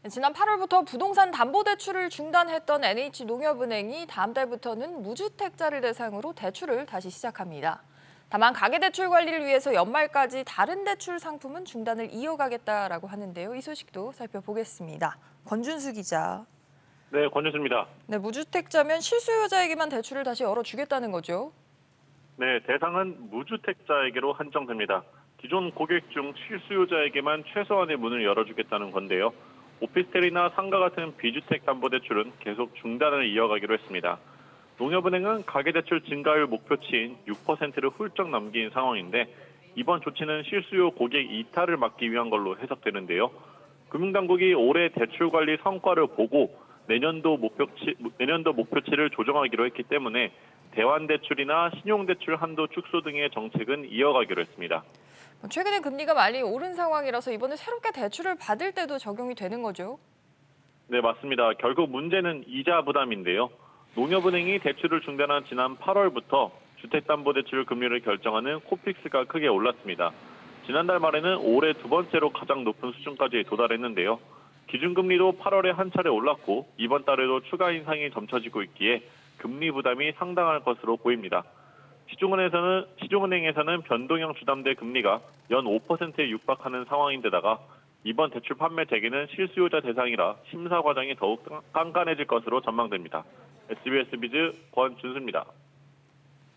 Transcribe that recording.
지난 8월부터 부동산 담보대출을 중단했던 NH농협은행이 다음 달부터는 무주택자를 대상으로 대출을 다시 시작합니다. 다만 가계대출 관리를 위해서 연말까지 다른 대출 상품은 중단을 이어가겠다라고 하는데요. 이 소식도 살펴보겠습니다. 권준수 기자. 네, 권준수입니다. 네, 무주택자면 실수요자에게만 대출을 다시 열어주겠다는 거죠. 네, 대상은 무주택자에게로 한정됩니다. 기존 고객 중 실수요자에게만 최소한의 문을 열어주겠다는 건데요. 오피스텔이나 상가 같은 비주택 담보대출은 계속 중단을 이어가기로 했습니다. 농협은행은 가계대출 증가율 목표치인 6%를 훌쩍 넘긴 상황인데 이번 조치는 실수요 고객 이탈을 막기 위한 걸로 해석되는데요. 금융당국이 올해 대출 관리 성과를 보고 내년도 목표치를 조정하기로 했기 때문에 대환대출이나 신용대출 한도 축소 등의 정책은 이어가기로 했습니다. 최근에 금리가 많이 오른 상황이라서 이번에 새롭게 대출을 받을 때도 적용이 되는 거죠. 네, 맞습니다. 결국 문제는 이자 부담인데요. 농협은행이 대출을 중단한 지난 8월부터 주택담보대출 금리를 결정하는 코픽스가 크게 올랐습니다. 지난달 말에는 올해 두 번째로 가장 높은 수준까지 도달했는데요. 기준금리도 8월에 한 차례 올랐고 이번 달에도 추가 인상이 점쳐지고 있기에 금리 부담이 상당할 것으로 보입니다. 시중은행에서는 변동형 주담대 금리가 연 5%에 육박하는 상황인데다가 이번 대출 판매 재개는 실수요자 대상이라 심사 과정이 더욱 깐깐해질 것으로 전망됩니다. SBS 비즈 권준수입니다.